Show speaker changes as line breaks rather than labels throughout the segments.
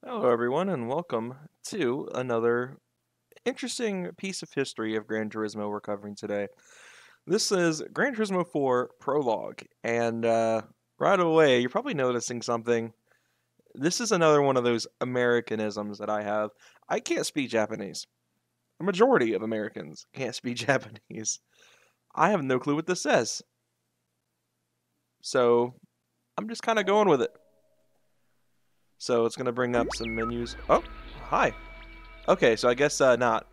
Hello, everyone, and welcome to another interesting piece of history of Gran Turismo we're covering today. This is Gran Turismo 4 Prologue, and right away, you're probably noticing something. This is another one of those Americanisms that I have. I can't speak Japanese. A majority of Americans can't speak Japanese. I have no clue what this says. So, I'm just kind of going with it. So, it's going to bring up some menus. Oh, hi. Okay, so I guess not.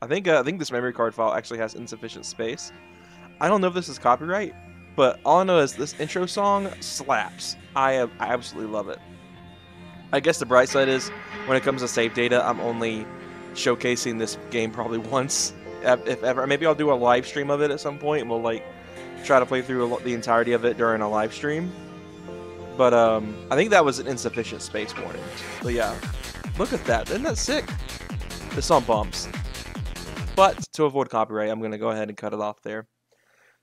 I think this memory card file actually has insufficient space. I don't know if this is copyright, but all I know is this intro song slaps. I absolutely love it. I guess the bright side is when it comes to save data, I'm only showcasing this game probably once, if ever. Maybe I'll do a live stream of it at some point, and we'll like try to play through the entirety of it during a live stream. But I think that was an insufficient space warning. But yeah, look at that. Isn't that sick? This song bumps. But to avoid copyright, I'm going to go ahead and cut it off there.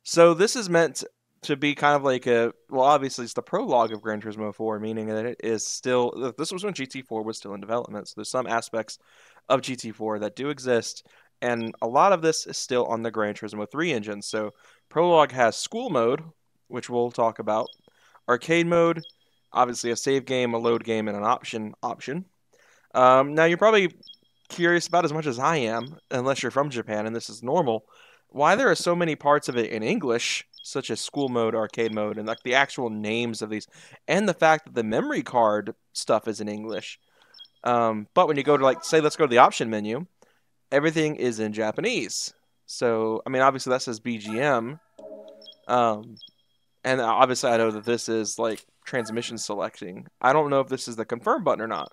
So this is meant to be kind of like a, well, obviously it's the prologue of Gran Turismo 4, meaning that it is still, this was when GT4 was still in development. So there's some aspects of GT4 that do exist, and a lot of this is still on the Gran Turismo 3 engine. So Prologue has school mode, which we'll talk about, arcade mode, obviously a save game, a load game, and an option. Now you're probably curious about as much as I am, unless you're from Japan and this is normal, why there are so many parts of it in English, such as school mode, arcade mode, and like the actual names of these, and the fact that the memory card stuff is in English. But when you go to, like, say, let's go to the option menu, everything is in Japanese. So, I mean, obviously that says BGM. And obviously I know that this is like transmission selecting. I don't know if this is the confirm button or not.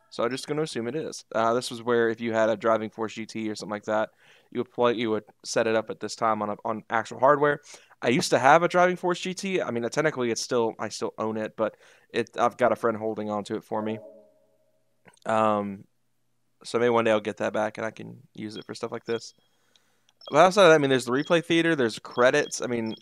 So I'm just going to assume it is. This was where if you had a Driving Force GT or something like that, you would set it up at this time on actual hardware. I used to have a Driving Force GT. I mean, technically I still own it, but I've got a friend holding on to it for me. So maybe one day I'll get that back and I can use it for stuff like this. But outside of that, I mean, there's the replay theater, there's credits. I mean,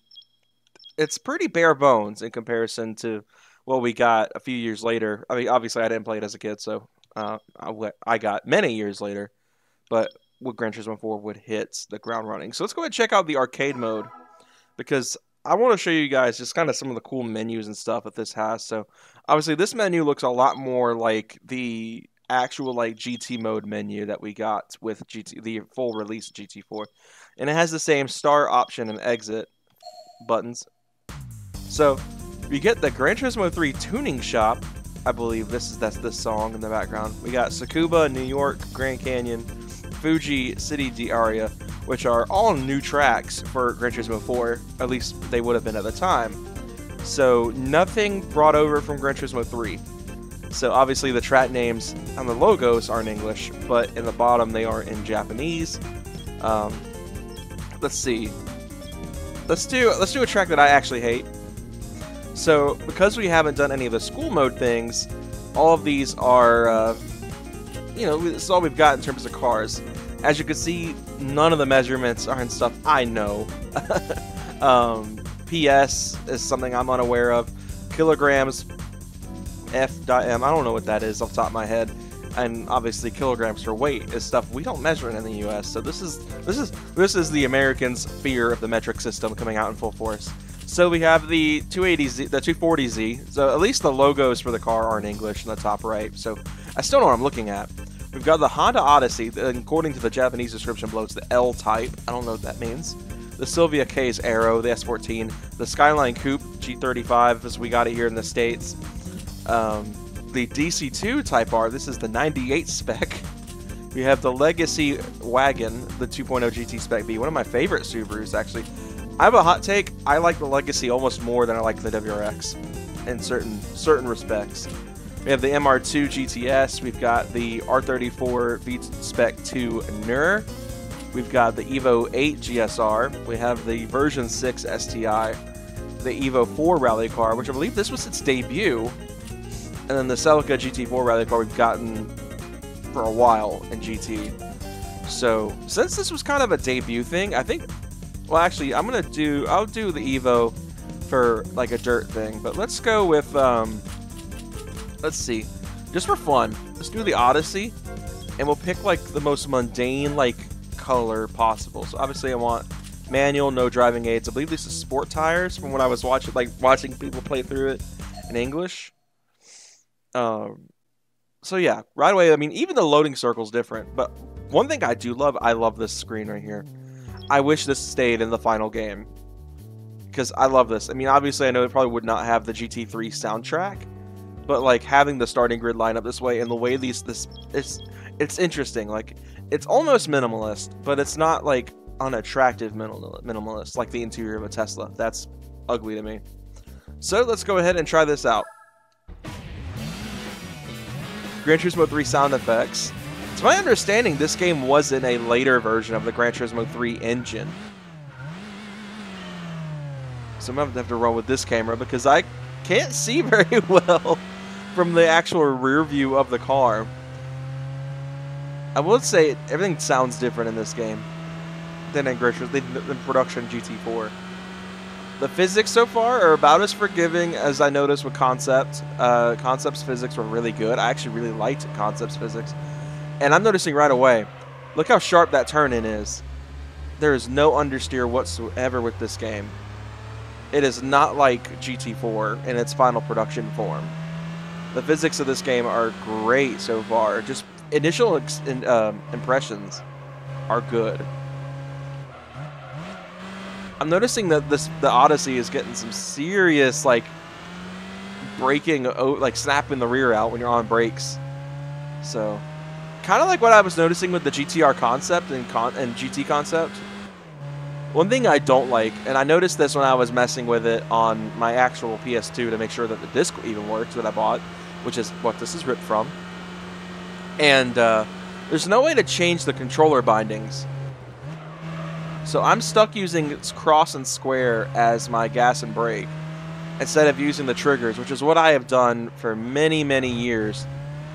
it's pretty bare bones in comparison to what we got a few years later. I mean, obviously I didn't play it as a kid, so I got many years later, but with Gran Turismo 4 would hit the ground running. So let's go ahead and check out the arcade mode, because I want to show you guys just kind of some of the cool menus and stuff that this has. So obviously this menu looks a lot more like the actual like GT mode menu that we got with the full release GT4, and it has the same start, option, and exit buttons. So you get the Gran Turismo 3 tuning shop. I believe that's this song in the background. We got Tsukuba, New York, Grand Canyon, Fuji, City d'Aria, which are all new tracks for Gran Turismo 4. At least they would have been at the time. So nothing brought over from Gran Turismo 3. So obviously the track names and the logos are in English, but in the bottom they are in Japanese. Let's see. Let's do a track that I actually hate. So, because we haven't done any of the school mode things, all of these are, this is all we've got in terms of cars. As you can see, none of the measurements are in stuff I know. PS is something I'm unaware of. Kilograms, F.M, I don't know what that is off the top of my head. And obviously kilograms for weight is stuff we don't measure in the US. So this is the Americans' fear of the metric system coming out in full force. So we have the 280Z, the 240Z. So at least the logos for the car are in English in the top right. So I still know what I'm looking at. We've got the Honda Odyssey. According to the Japanese description below, it's the L type. I don't know what that means. The Silvia K's Aero, the S14. The Skyline Coupe G35, as we got it here in the States. The DC2 Type R. This is the 98 spec. We have the Legacy Wagon, the 2.0 GT Spec B. One of my favorite Subarus, actually. I have a hot take. I like the Legacy almost more than I like the WRX in certain respects. We have the MR2 GTS. We've got the R34 V-Spec 2 NUR. We've got the Evo 8 GSR. We have the version 6 STI. The Evo 4 rally car, which I believe this was its debut. And then the Celica GT4 rally car we've gotten for a while in GT. So, since this was kind of a debut thing, I think... Well, actually, I'll do the Evo for like a dirt thing, but let's go with, let's see. just for fun, let's do the Odyssey, and we'll pick like the most mundane like color possible. So obviously I want manual, no driving aids. I believe this is sport tires from what I was watching people play through it in English. So yeah, right away, I mean, even the loading circle's different, but one thing I do love, I love this screen right here. I wish this stayed in the final game, because I love this. I mean, obviously, I know it probably would not have the GT3 soundtrack, but like having the starting grid line up this way and the way it's interesting. Like, it's almost minimalist, but it's not like unattractive minimalist like the interior of a Tesla. That's ugly to me. So let's go ahead and try this out. Gran Turismo 3 sound effects. To my understanding, this game was in a later version of the Gran Turismo 3 engine. So I'm going to have to roll with this camera because I can't see very well from the actual rear view of the car. I will say everything sounds different in this game than in production GT4. The physics so far are about as forgiving as I noticed with Concept. Concept's physics were really good. I actually really liked Concept's physics. And I'm noticing right away, look how sharp that turn-in is. There is no understeer whatsoever with this game. It is not like GT4 in its final production form. The physics of this game are great so far. Just initial impressions are good. I'm noticing that the Odyssey is getting some serious like braking, like snapping the rear out when you're on brakes. So, kind of like what I was noticing with the GTR Concept and GT Concept. One thing I don't like, and I noticed this when I was messing with it on my actual PS2 to make sure that the disc even works that I bought, which is what this is ripped from. And there's no way to change the controller bindings. So I'm stuck using cross and square as my gas and brake instead of using the triggers, which is what I have done for many, many years,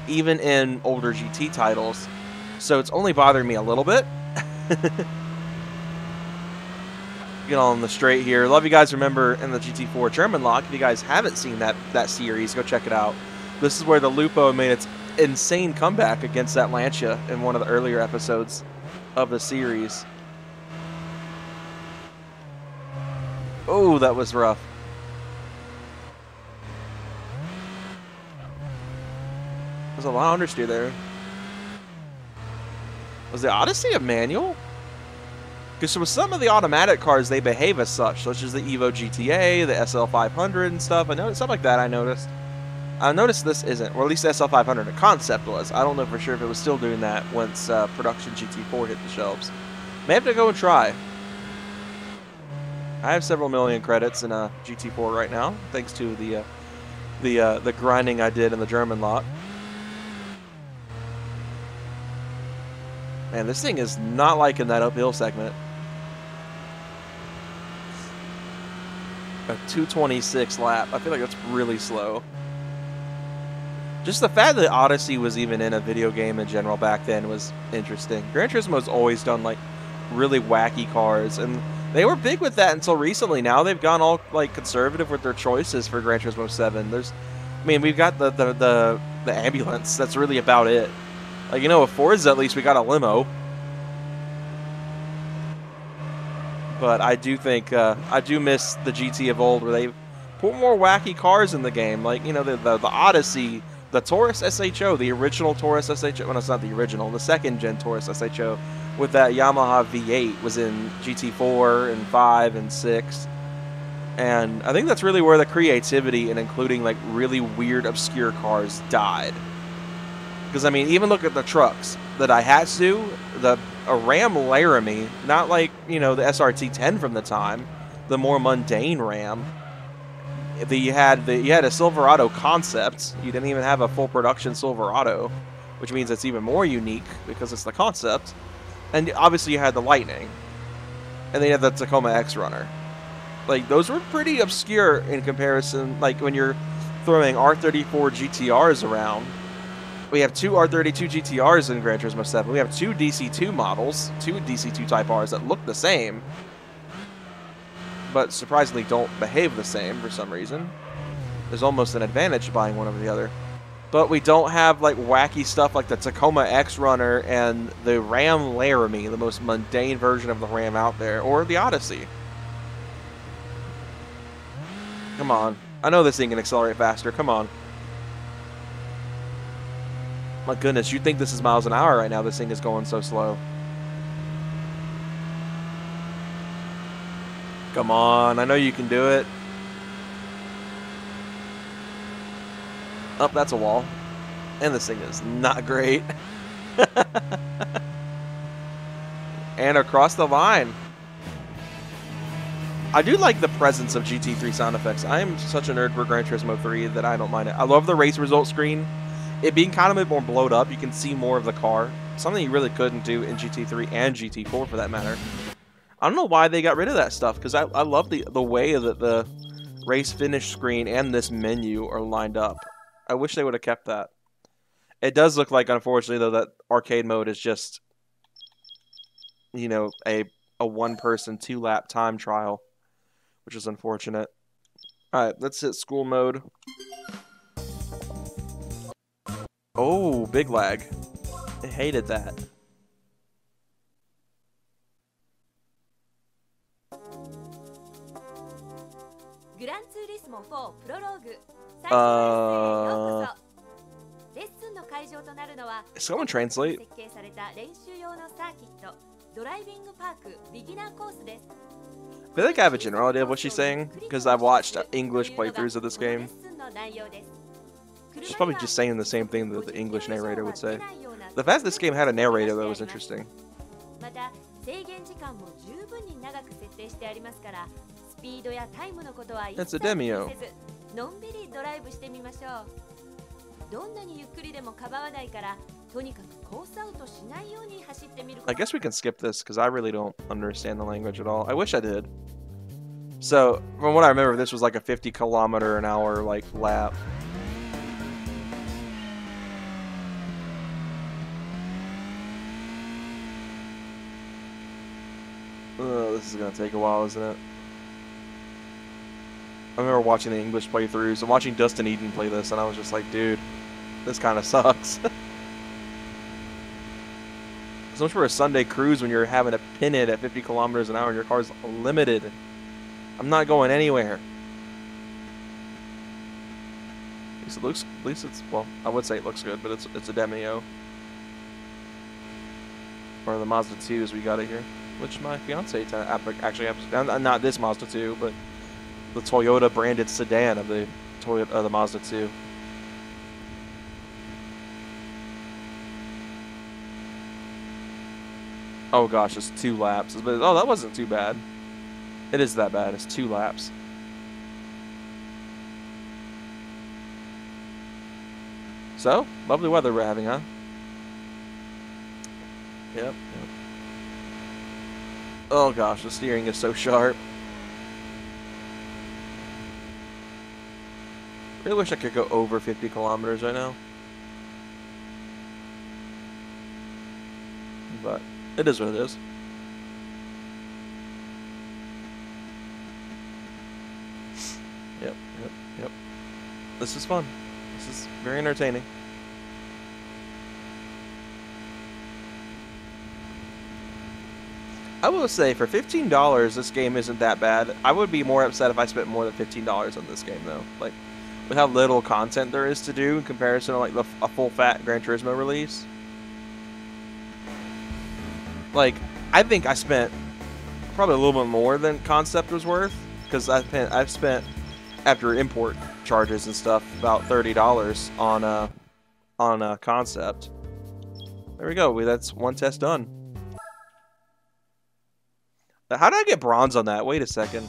even in older GT titles. So it's only bothering me a little bit. Get on the straight here. Love you guys. Remember in the GT4 German lock, if you guys haven't seen that series, go check it out. This is where the Lupo made its insane comeback against that Lancia in one of the earlier episodes of the series. Oh, that was rough. There's a lot of understeer there. Was the Odyssey a manual? Because with some of the automatic cars, they behave as such, such as the Evo GTA, the SL500 and stuff. I noticed stuff like that. I noticed this isn't, or at least the SL500 the concept was. I don't know for sure if it was still doing that once production GT4 hit the shelves. May have to go and try. I have several million credits in GT4 right now, thanks to the grinding I did in the German lot. Man, this thing is not liking that uphill segment. A 226 lap. I feel like that's really slow. Just the fact that Odyssey was even in a video game in general back then was interesting. Gran Turismo's always done like really wacky cars, and they were big with that until recently. Now they've gone all like conservative with their choices for Gran Turismo 7. I mean, we've got the ambulance. That's really about it. Like, you know, with Forza at least we got a limo. But I do think I do miss the GT of old, where they put more wacky cars in the game. Like, you know, the Odyssey, the Taurus SHO, the original Taurus SHO. Well, it's not the original. The second gen Taurus SHO with that Yamaha V8 was in GT4 and 5 and 6. And I think that's really where the creativity and including like really weird, obscure cars died. Because, I mean, even look at the trucks. The Daihatsu, a Ram Laramie, not like, you know, the SRT-10 from the time, the more mundane Ram. You had a Silverado concept. You didn't even have a full production Silverado, which means it's even more unique because it's the concept. And obviously you had the Lightning. And then you had the Tacoma X-Runner. Like, those were pretty obscure in comparison. Like, when you're throwing R34 GTRs around, we have two R32 GTRs in Gran Turismo 7. We have two DC2 models, two DC2 Type Rs that look the same, but surprisingly don't behave the same for some reason. There's almost an advantage to buying one over the other. But we don't have like wacky stuff like the Tacoma X Runner and the Ram Laramie, the most mundane version of the Ram out there, or the Odyssey. Come on. I know this thing can accelerate faster. Come on. My goodness, you'd think this is miles an hour right now. This thing is going so slow. Come on. I know you can do it. Oh, that's a wall. And this thing is not great. And across the line. I do like the presence of GT3 sound effects. I am such a nerd for Gran Turismo 3 that I don't mind it. I love the race result screen. It being kind of a bit more blowed up, you can see more of the car. Something you really couldn't do in GT3 and GT4 for that matter. I don't know why they got rid of that stuff, because I love the way that the race finish screen and this menu are lined up. I wish they would have kept that. It does look like, unfortunately, though, that arcade mode is just, you know, a one-person, two-lap time trial, which is unfortunate. All right, let's hit school mode. Oh, big lag. I hated that.
Gran Turismo 4 Prologue.
Is someone translate? I feel like I have a general idea of what she's saying, because I've watched English playthroughs of this game. She's probably just saying the same thing that the English narrator would say. The fact this game had a narrator, though, was interesting. It's a demo. I guess we can skip this because I really don't understand the language at all. I wish I did. So, from what I remember, this was like a 50-kilometer-an-hour like lap. This is gonna take a while, isn't it? I remember watching the English playthroughs and watching Dustin Eden play this, and I was just like, dude, this kind of sucks. So much for a Sunday cruise when you're having to pin it at 50 kilometers an hour and your car's limited. I'm not going anywhere. At least it's, well, I would say it looks good, but it's a demo. Or the Mazda 2 as we got it here. Which my fiance actually has, not this Mazda 2, but the Toyota branded sedan of the the Mazda 2. Oh gosh, it's 2 laps. Oh, that wasn't too bad. It is that bad. It's 2 laps. So, lovely weather we're having, huh? Yep. Oh gosh, the steering is so sharp. Really wish I could go over 50 kilometers right now. But it is what it is. Yep. This is fun. This is very entertaining. I will say, for $15, this game isn't that bad. I would be more upset if I spent more than $15 on this game, though. Like, with how little content there is to do in comparison to, like, a full-fat Gran Turismo release. Like, I think I spent probably a little bit more than Concept was worth, because I've spent, after import charges and stuff, about $30 on a Concept. There we go. That's one test done. How did I get bronze on that? Wait a second.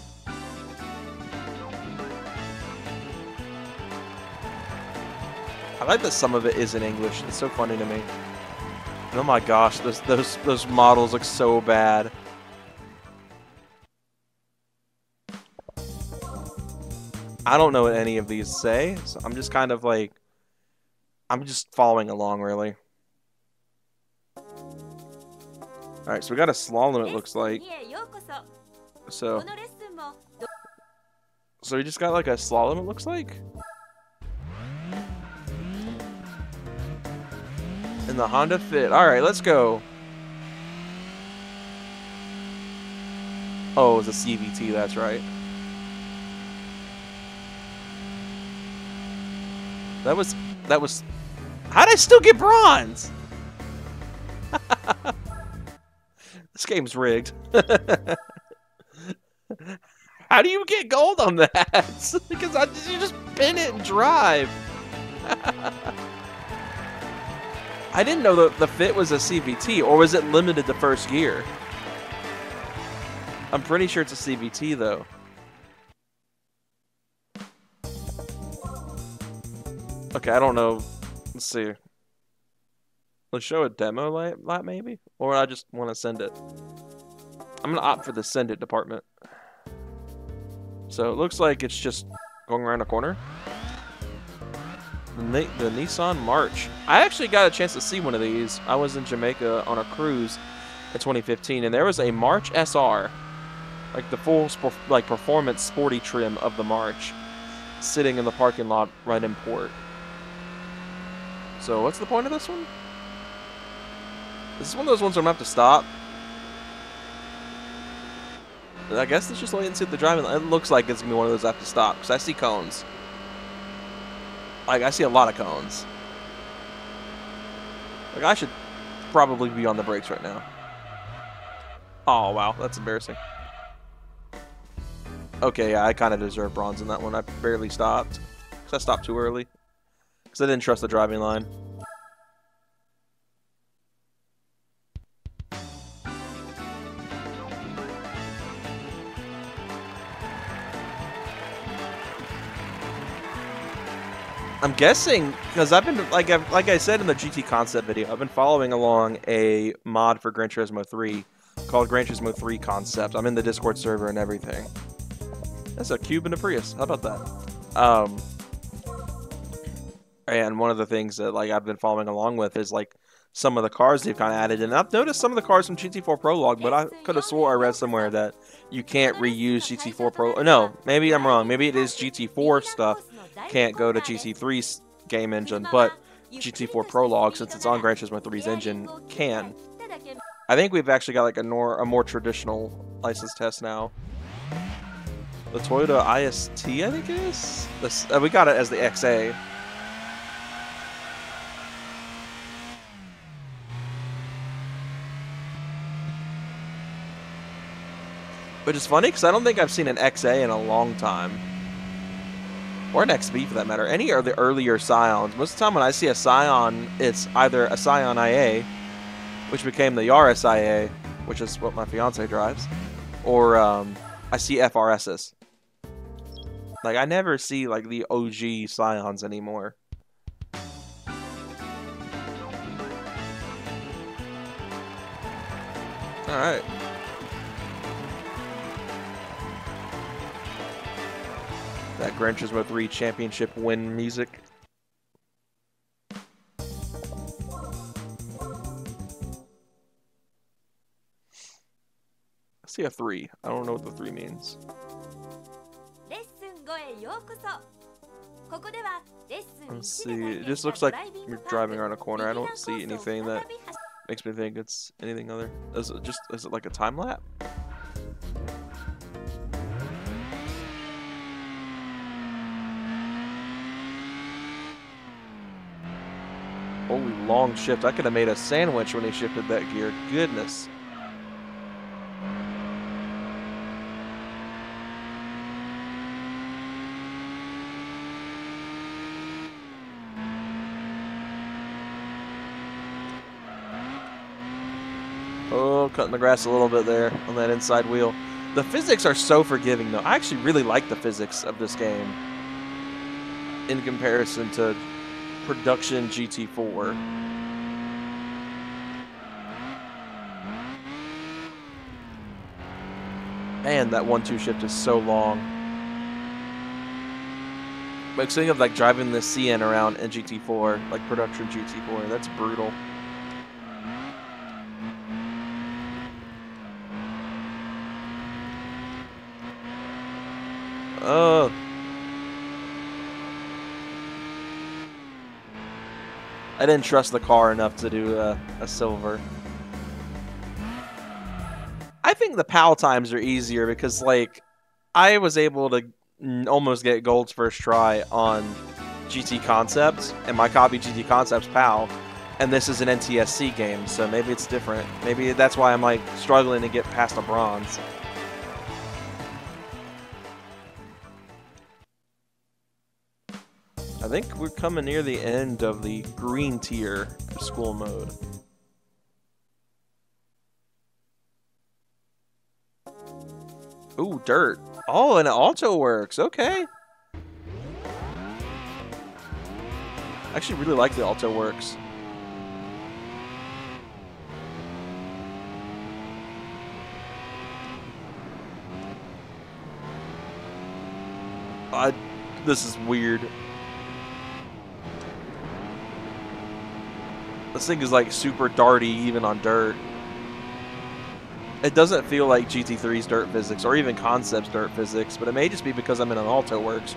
I like that some of it is in English. It's so funny to me. And oh my gosh, those models look so bad. I don't know what any of these say, so I'm just kind of like, I'm just following along, really. Alright, so we got a slalom, it looks like. So we just got like a slalom, it looks like. In the Honda Fit. All right, let's go. Oh, it was a CVT. That's right. That was. How'd I still get bronze? This game's rigged. How do you get gold on that? Because you just pin it and drive. I didn't know the Fit was a CVT, or was it limited to first gear? I'm pretty sure it's a CVT though. Okay, I don't know. Let's see. Let's show a demo lap maybe? Or I just want to send it. I'm going to opt for the send it department. So it looks like it's just going around a corner. The Nissan March. I actually got a chance to see one of these. I was in Jamaica on a cruise in 2015, and there was a March SR. Like the full performance sporty trim of the March, sitting in the parking lot right in port. So what's the point of this one? This is one of those ones where I'm going to have to stop. I guess let's just wait and see if the driving... It looks like it's going to be one of those I have to stop, because I see cones. Like, I see a lot of cones. Like, I should probably be on the brakes right now. Oh, wow. That's embarrassing. Okay, yeah, I kind of deserve bronze in that one. I barely stopped. Because I stopped too early. Because I didn't trust the driving line. I'm guessing, because I've been, like I said in the GT concept video, I've been following along a mod for Gran Turismo 3 called Gran Turismo 3 Concept. I'm in the Discord server and everything. That's a cube and a Prius. How about that? And one of the things that I've been following along with is some of the cars they've kind of added. And I've noticed some of the cars from GT4 Prologue, but I could have swore I read somewhere that you can't reuse GT4 Pro. No, maybe I'm wrong. Maybe it is GT4 stuff. Can't go to GT3's game engine, but GT4 Prologue, since it's on Gran Turismo 3's engine, can. I think we've actually got a more traditional license test now. The Toyota IST, I think it is. We got it as the XA. Which is funny because I don't think I've seen an XA in a long time. Or an XB for that matter. Any of the earlier Scions. Most of the time when I see a Scion, it's either a Scion IA, which became the Yaris IA, which is what my fiance drives, or I see FRSs. I never see the OG Scions anymore. Alright. That Gran Turismo 3 championship win music. I see a 3. I don't know what the 3 means. Let's see. It just looks like you're driving around a corner. I don't see anything that makes me think it's anything other. Is it like a time lap? Holy long shift. I could have made a sandwich when he shifted that gear. Goodness. Oh, cutting the grass a little bit there on that inside wheel. The physics are so forgiving, though. I actually really like the physics of this game in comparison to production GT4. Man, that 1-2 shift is so long. But thinking of driving the CN around in GT4, production GT4, that's brutal. I didn't trust the car enough to do a silver. I think the PAL times are easier because, like, I was able to almost get gold's first try on GT Concepts, and my copy GT Concepts PAL, and this is an NTSC game, so maybe it's different. Maybe that's why I'm, like, struggling to get past a bronze. I think we're coming near the end of the green tier school mode. Ooh, dirt. Oh, and it auto works. Okay. I actually really like the auto works. This is weird. This thing is like super darty even on dirt. It doesn't feel like GT3's dirt physics or even Concept's dirt physics, but it may just be because I'm in an Alto Works.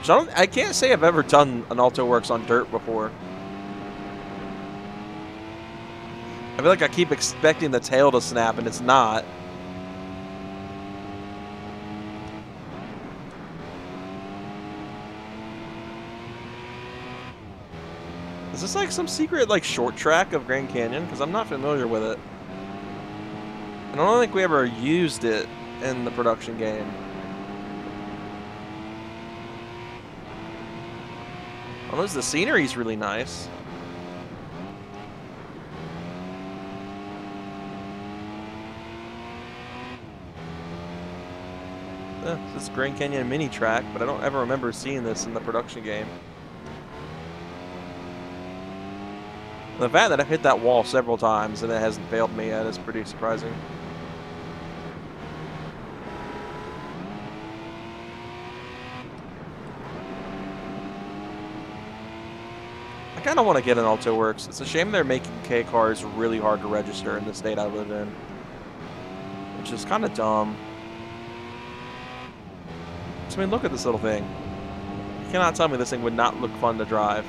So I can't say I've ever done an Alto Works on dirt before. I feel like I keep expecting the tail to snap and it's not. Is this like some secret like short track of Grand Canyon? Because I'm not familiar with it. And I don't think we ever used it in the production game. Unless the scenery's really nice. This is Grand Canyon mini track, but I don't ever remember seeing this in the production game. The fact that I've hit that wall several times and it hasn't failed me yet is pretty surprising. I kind of want to get an Alto Works. It's a shame they're making K cars really hard to register in the state I live in, which is kind of dumb. I mean, look at this little thing. You cannot tell me this thing would not look fun to drive.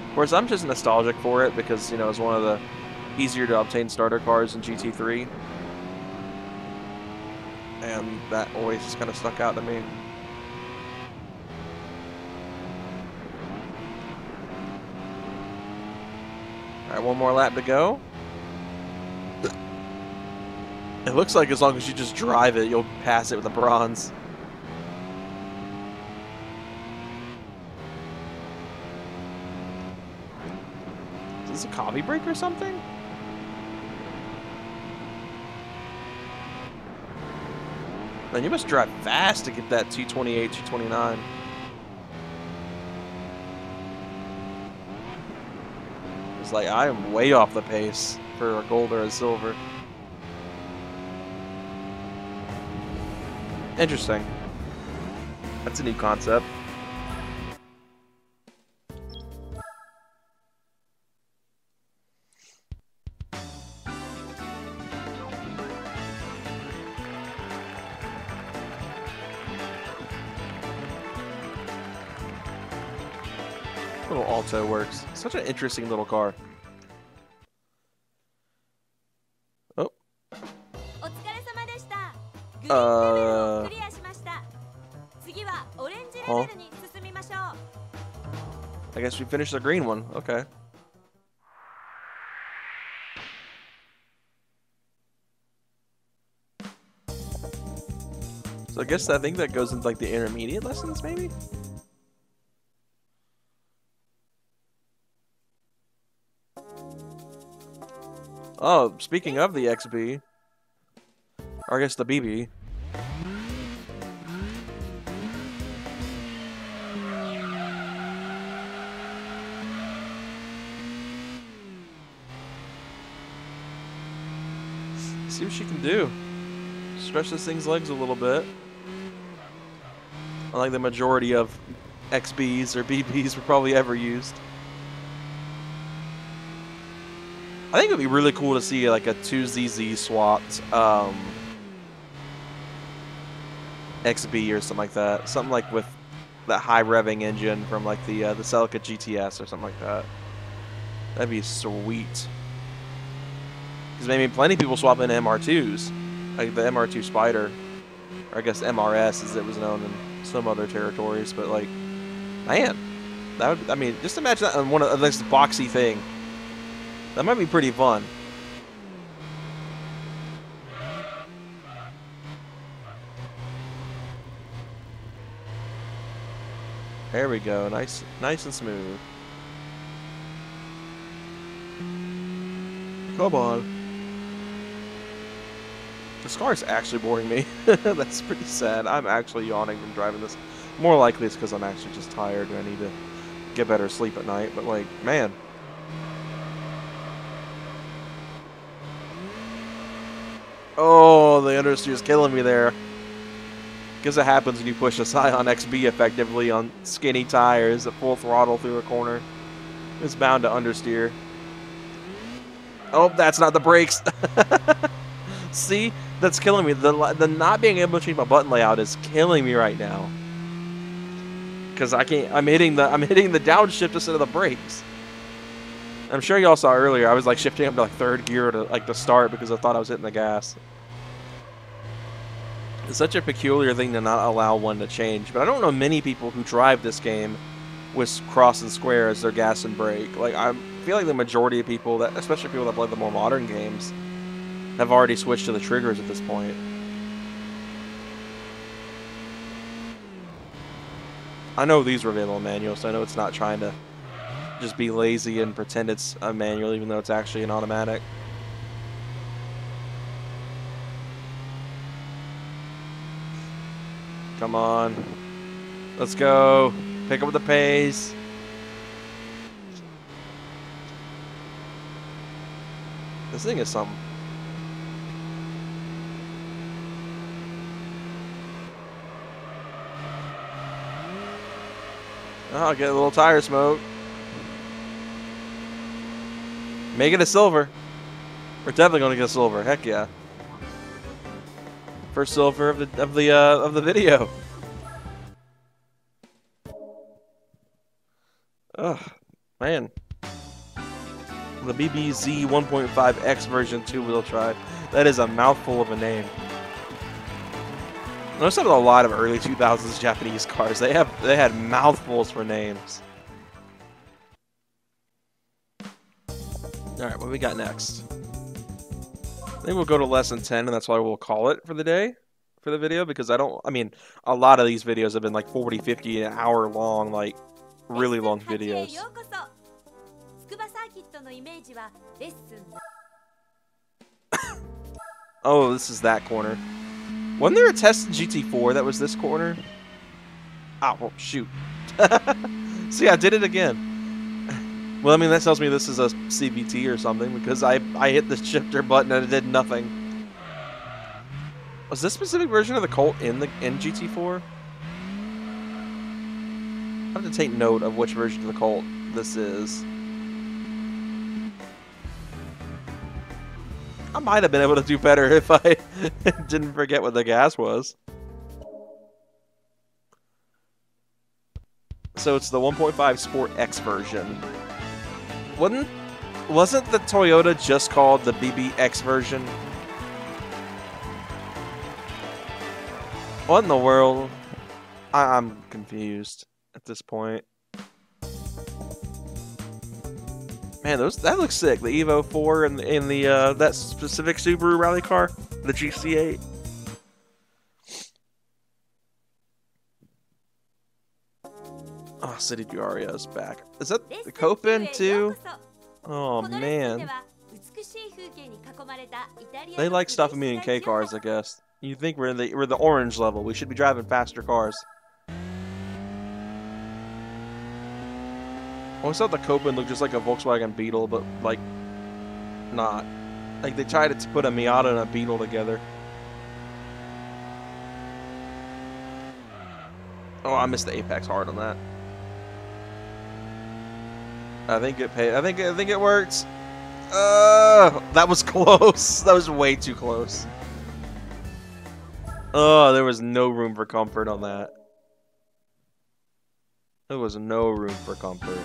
Of course, I'm just nostalgic for it because, you know, it's one of the easier to obtain starter cars in GT3. And that always just kind of stuck out to me. Alright, one more lap to go. It looks like as long as you just drive it, you'll pass it with a bronze. Is this a coffee break or something? Man, you must drive fast to get that 228, 229. It's like I am way off the pace for a gold or a silver. Interesting. That's a new concept. Little Alto Works. Such an interesting little car. Oh. Huh? I guess we finished the green one. Okay. So I guess I think that goes into like the intermediate lessons, maybe? Oh, speaking of the XB, or I guess the BB. See what she can do. Stretch this thing's legs a little bit. Unlike the majority of XBs or BBs were probably ever used. I think it would be really cool to see like a 2ZZ swapped XB or something like that. Something like with that high revving engine from like the Celica GTS or something like that. That'd be sweet. Because maybe plenty of people swap in MR2s, like the MR2 Spider, or I guess MRS as it was known in some other territories. But like, man, that would, I mean, just imagine that on one of this boxy thing. That might be pretty fun. There we go, nice and smooth. Come on. This car is actually boring me. That's pretty sad. I'm actually yawning from driving this. More likely it's because I'm actually just tired and I need to get better sleep at night. But like, man. Oh, the understeer is killing me there. Because it happens when you push a Scion XB effectively on skinny tires at full throttle through a corner. It's bound to understeer. Oh, that's not the brakes. See, that's killing me. The not being able to change my button layout is killing me right now. Because I can't. I'm hitting the downshift instead of the brakes. I'm sure y'all saw earlier. I was like shifting up to like third gear to like the start because I thought I was hitting the gas. It's such a peculiar thing to not allow one to change. But I don't know many people who drive this game with cross and square as their gas and brake. Like I feel like the majority of people, that, especially people that play the more modern games, have already switched to the triggers at this point. I know these were available manuals, so I know it's not trying to just be lazy and pretend it's a manual, even though it's actually an automatic. Come on. Let's go. Pick up the pace. This thing is something. Oh, I'll get a little tire smoke. Make it a silver. We're definitely going to get a silver. Heck yeah. First silver of the video. Ugh, man. The BBZ 1.5X version 2-wheel drive. That is a mouthful of a name. Notice that with a lot of early 2000s Japanese cars, they had mouthfuls for names. All right, what we got next? I think we'll go to lesson 10, and that's why we'll call it for the day, for the video, because I mean, a lot of these videos have been like 40, 50, an hour long, like really long videos. Oh, this is that corner. Wasn't there a test in GT4 that was this corner? Ah, well, shoot. See, I did it again. Well, I mean, that tells me this is a CVT or something, because I hit the shifter button and it did nothing. Was this specific version of the Colt in GT4? I have to take note of which version of the Colt this is. I might have been able to do better if I didn't forget what the gas was. So it's the 1.5 Sport X version. Wasn't the Toyota just called the BBX version? What in the world? I'm confused at this point. Man, that looks sick. The Evo 4 and the that specific Subaru rally car, the GC8. Oh, City Diario is back. Is that the Copen too? Oh man. They like stuffing me in K cars, I guess. You think we're the orange level? We should be driving faster cars. I always thought the Copen looked just like a Volkswagen Beetle, but like not. Like they tried to put a Miata and a Beetle together. Oh, I missed the apex hard on that. I think it paid. I think it worked. That was close. That was way too close. Oh, there was no room for comfort on that. There was no room for comfort.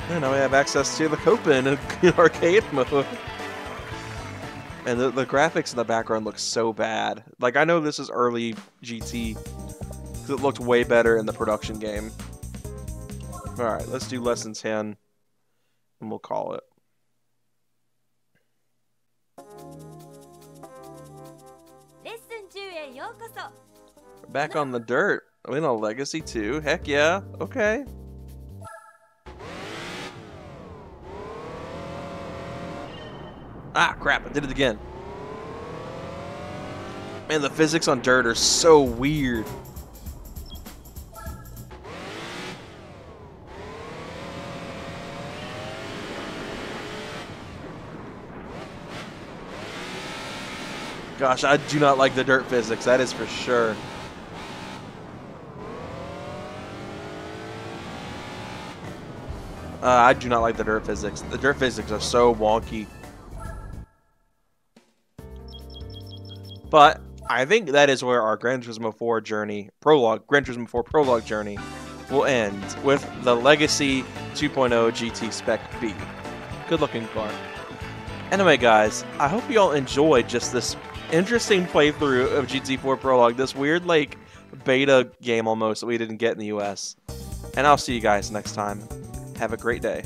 And now we have access to the Copen in arcade mode. And the graphics in the background look so bad. Like, I know this is early GT, because it looked way better in the production game. Alright, let's do lesson 10, and we'll call it. We're back on the dirt. We know Legacy 2. Heck yeah. Okay. Ah, crap. I did it again. Man, the physics on dirt are so weird. Gosh, I do not like the dirt physics, that is for sure. I do not like the dirt physics. The dirt physics are so wonky. But I think that is where our Gran Turismo 4 journey, Prologue, Gran Turismo 4 Prologue journey will end with the Legacy 2.0 GT Spec B. Good looking car. Anyway, guys, I hope you all enjoyed just this interesting playthrough of GT4 Prologue, this weird, like, beta game almost that we didn't get in the US. And I'll see you guys next time. Have a great day.